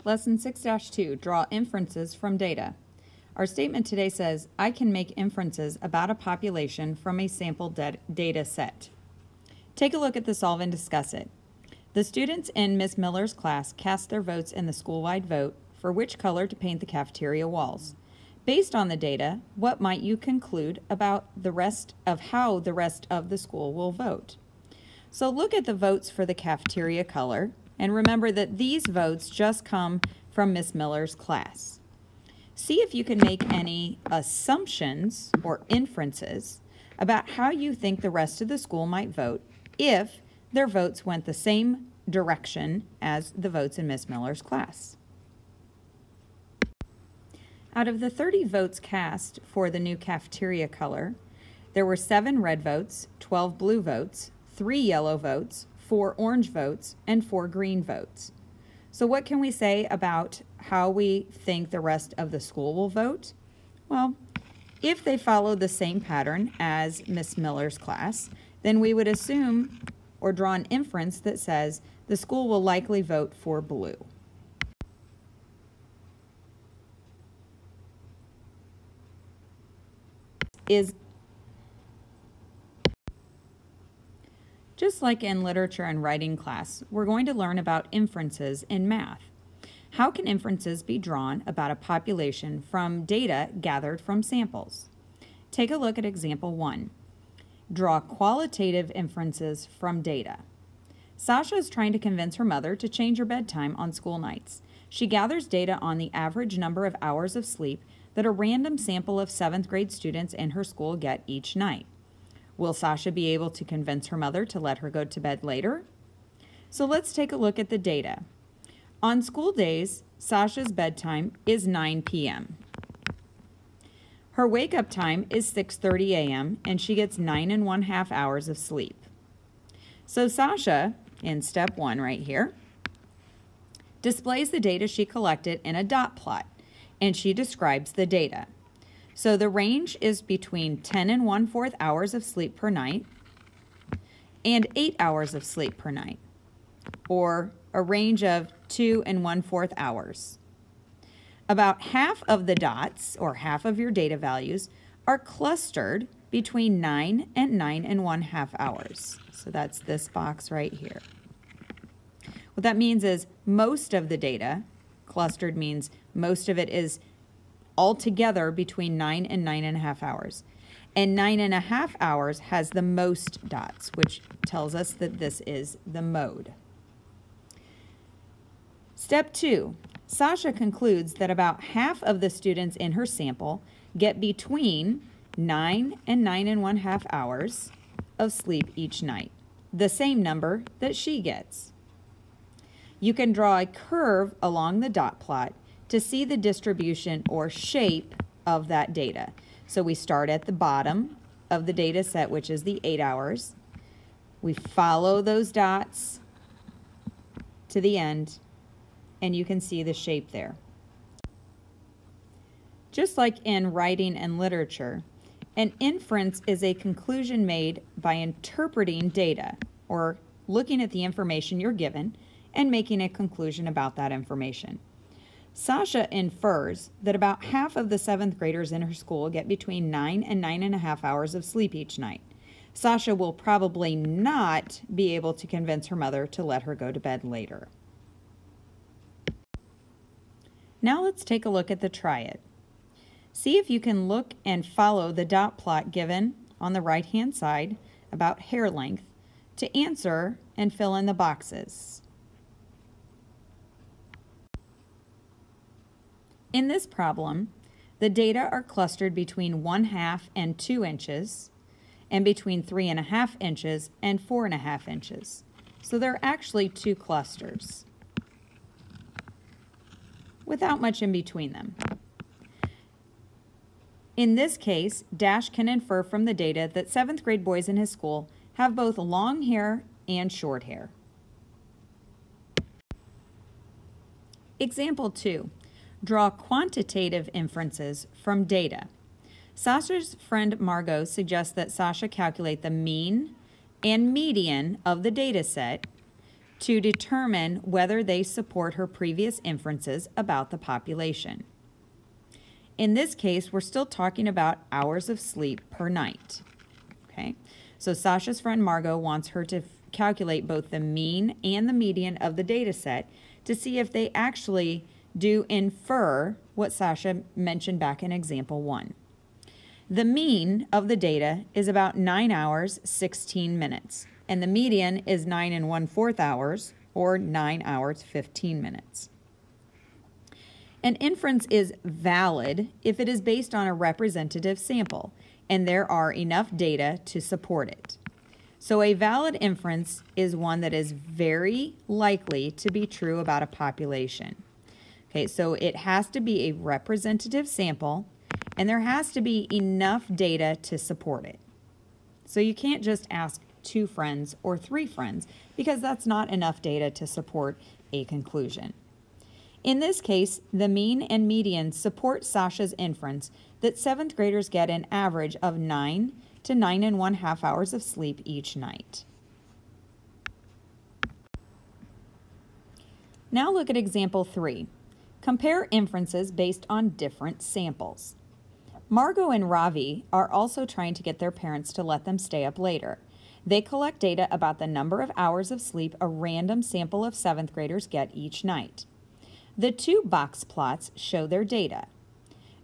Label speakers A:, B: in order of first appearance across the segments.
A: Lesson 6-2, Draw Inferences from Data. Our statement today says, I can make inferences about a population from a sample data set. Take a look at the solve and discuss it. The students in Miss Miller's class cast their votes in the school-wide vote for which color to paint the cafeteria walls. Based on the data, what might you conclude about how the rest of the school will vote? So look at the votes for the cafeteria color, and remember that these votes just come from Miss Miller's class. See if you can make any assumptions or inferences about how you think the rest of the school might vote if their votes went the same direction as the votes in Miss Miller's class. Out of the 30 votes cast for the new cafeteria color, there were 7 red votes, 12 blue votes, 3 yellow votes, 4 orange votes, and 4 green votes. So what can we say about how we think the rest of the school will vote? Well, if they follow the same pattern as Miss Miller's class, then we would assume or draw an inference that says the school will likely vote for blue. Just like in literature and writing class, we're going to learn about inferences in math. How can inferences be drawn about a population from data gathered from samples? Take a look at example 1. Draw qualitative inferences from data. Sasha is trying to convince her mother to change her bedtime on school nights. She gathers data on the average number of hours of sleep that a random sample of 7th grade students in her school get each night. Will Sasha be able to convince her mother to let her go to bed later? So let's take a look at the data. On school days, Sasha's bedtime is 9 p.m. Her wake-up time is 6:30 a.m. and she gets 9½ hours of sleep. So Sasha, in step 1 right here, displays the data she collected in a dot plot, and she describes the data. So the range is between 10¼ hours of sleep per night and 8 hours of sleep per night, or a range of 2¼ hours. About half of the dots, or half of your data values, are clustered between 9 and 9½ hours. So that's this box right here. What that means is most of the data, clustered means most of it is altogether between 9 and 9½ hours. And 9½ hours has the most dots, which tells us that this is the mode. Step 2. Sasha concludes that about half of the students in her sample get between 9 and 9½ hours of sleep each night, the same number that she gets. You can draw a curve along the dot plot to see the distribution or shape of that data. So we start at the bottom of the data set, which is the 8 hours. We follow those dots to the end, and you can see the shape there. Just like in writing and literature, an inference is a conclusion made by interpreting data or looking at the information you're given and making a conclusion about that information. Sasha infers that about half of the 7th graders in her school get between 9 and 9½ hours of sleep each night. Sasha will probably not be able to convince her mother to let her go to bed later. Now let's take a look at the triad. See if you can look and follow the dot plot given on the right-hand side about hair length to answer and fill in the boxes. In this problem, the data are clustered between 1/2 and 2 inches and between 3½ inches and 4½ inches. So there are actually 2 clusters without much in between them. In this case, Dash can infer from the data that 7th grade boys in his school have both long hair and short hair. Example 2. Draw quantitative inferences from data. Sasha's friend Margot suggests that Sasha calculate the mean and median of the data set to determine whether they support her previous inferences about the population. In this case, we're still talking about hours of sleep per night. Okay, so Sasha's friend Margot wants her to calculate both the mean and the median of the data set to see if they actually do infer what Sasha mentioned back in example 1. The mean of the data is about 9 hours, 16 minutes, and the median is 9 1/4 hours, or 9 hours, 15 minutes. An inference is valid if it is based on a representative sample, and there are enough data to support it. So a valid inference is one that is very likely to be true about a population. Okay, so it has to be a representative sample, and there has to be enough data to support it. So you can't just ask 2 friends or 3 friends, because that's not enough data to support a conclusion. In this case, the mean and median support Sasha's inference that 7th graders get an average of 9 to 9 1/2 hours of sleep each night. Now look at example 3. Compare inferences based on different samples. Margot and Ravi are also trying to get their parents to let them stay up later. They collect data about the number of hours of sleep a random sample of 7th graders get each night. The 2 box plots show their data.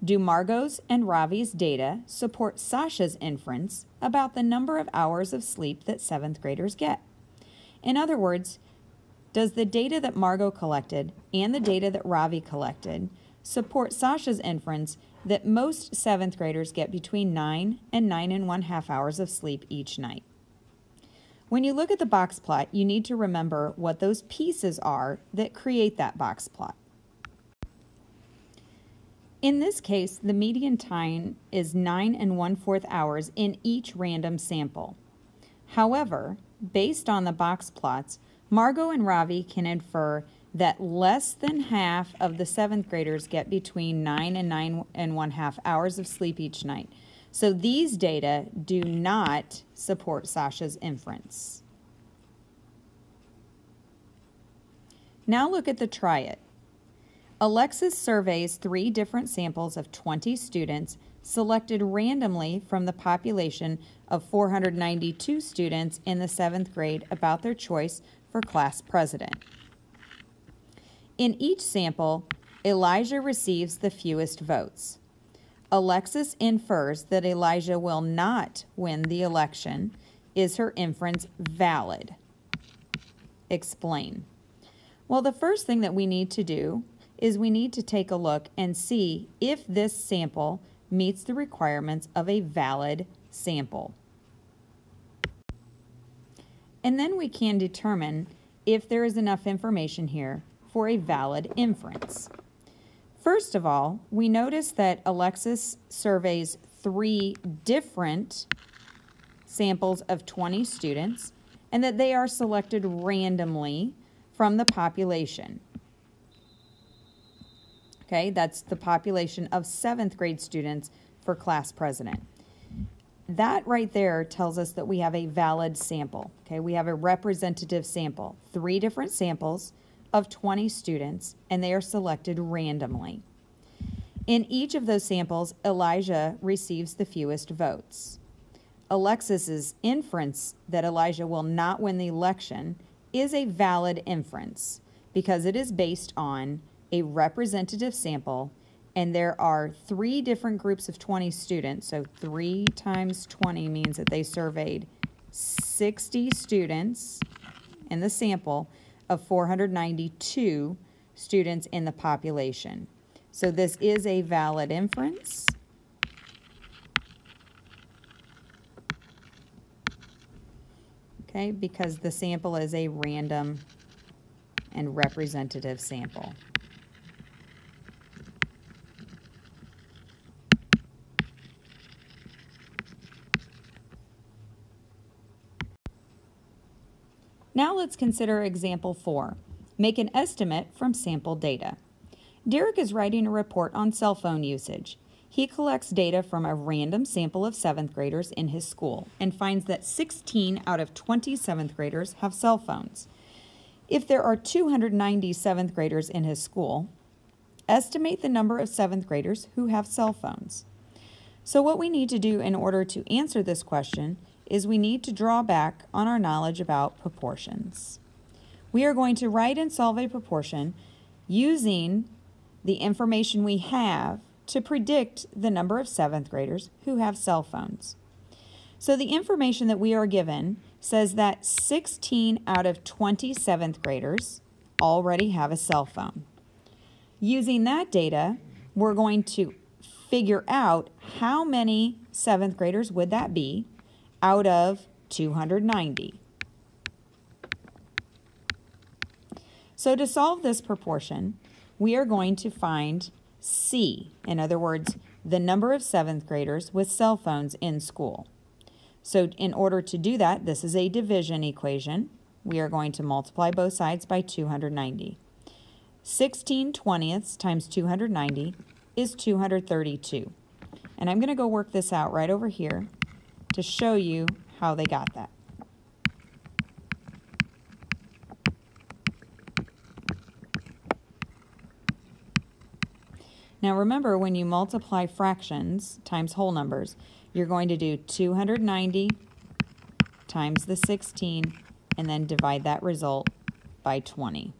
A: Do Margot's and Ravi's data support Sasha's inference about the number of hours of sleep that 7th graders get? In other words, does the data that Margot collected and the data that Ravi collected support Sasha's inference that most 7th graders get between 9 and 9 1/2 hours of sleep each night? When you look at the box plot, you need to remember what those pieces are that create that box plot. In this case, the median time is 9 1/4 hours in each random sample. However, based on the box plots, Margot and Ravi can infer that less than half of the 7th graders get between 9 and 9 1/2 hours of sleep each night. So these data do not support Sasha's inference. Now look at the try it. Alexis surveys 3 different samples of 20 students selected randomly from the population of 492 students in the 7th grade about their choice for class president. In each sample, Elijah receives the fewest votes. Alexis infers that Elijah will not win the election. Is her inference valid? Explain. Well, the first thing that we need to do is we need to take a look and see if this sample meets the requirements of a valid sample. And then we can determine if there is enough information here for a valid inference. First of all, we notice that Alexis surveys 3 different samples of 20 students and that they are selected randomly from the population. Okay, that's the population of 7th grade students for class president. That right there tells us that we have a valid sample. Okay, we have a representative sample, 3 different samples of 20 students, and they are selected randomly. In each of those samples, Elijah receives the fewest votes. Alexis's inference that Elijah will not win the election is a valid inference because it is based on a representative sample, and there are 3 different groups of 20 students. So 3 times 20 means that they surveyed 60 students in the sample of 492 students in the population. So this is a valid inference. Okay, because the sample is a random and representative sample. Now let's consider example 4. Make an estimate from sample data. Derek is writing a report on cell phone usage. He collects data from a random sample of 7th graders in his school and finds that 16 out of 20 7th graders have cell phones. If there are 290 seventh graders in his school, estimate the number of seventh graders who have cell phones. So what we need to do in order to answer this question is we need to draw back on our knowledge about proportions. We are going to write and solve a proportion using the information we have to predict the number of seventh graders who have cell phones. So the information that we are given says that 16 out of 20 seventh graders already have a cell phone. Using that data, we're going to figure out how many seventh graders would that be out of 290. So to solve this proportion, we are going to find C, in other words, the number of seventh graders with cell phones in school. So in order to do that, this is a division equation. We are going to multiply both sides by 290. 16/20 times 290 is 232. And I'm going to go work this out right over here to show you how they got that. Now remember, when you multiply fractions times whole numbers, you're going to do 290 times the 16 and then divide that result by 20.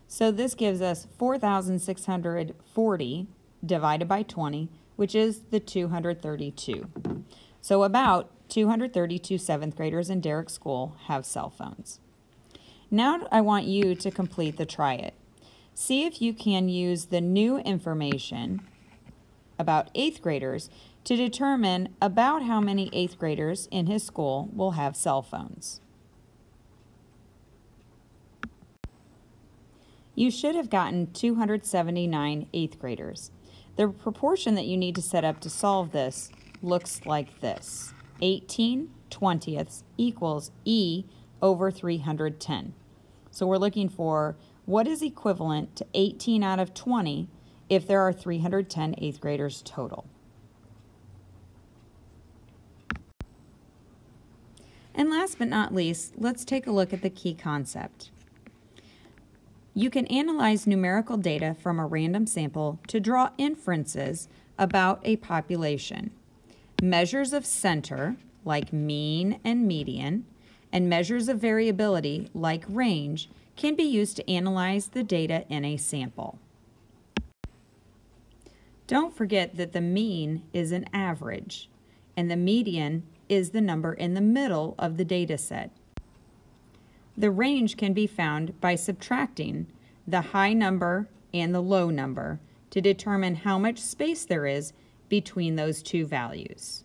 A: So this gives us 4,640 divided by 20, which is the 232. So about 232 seventh graders in Derek's school have cell phones. Now I want you to complete the try it. See if you can use the new information about eighth graders to determine about how many eighth graders in his school will have cell phones. You should have gotten 279 eighth graders. The proportion that you need to set up to solve this looks like this. 18/20 equals E over 310. So we're looking for what is equivalent to 18 out of 20 if there are 310 eighth graders total. And last but not least, let's take a look at the key concept. You can analyze numerical data from a random sample to draw inferences about a population. Measures of center, like mean and median, and measures of variability, like range, can be used to analyze the data in a sample. Don't forget that the mean is an average, and the median is the number in the middle of the data set. The range can be found by subtracting the high number and the low number to determine how much space there is between those two values.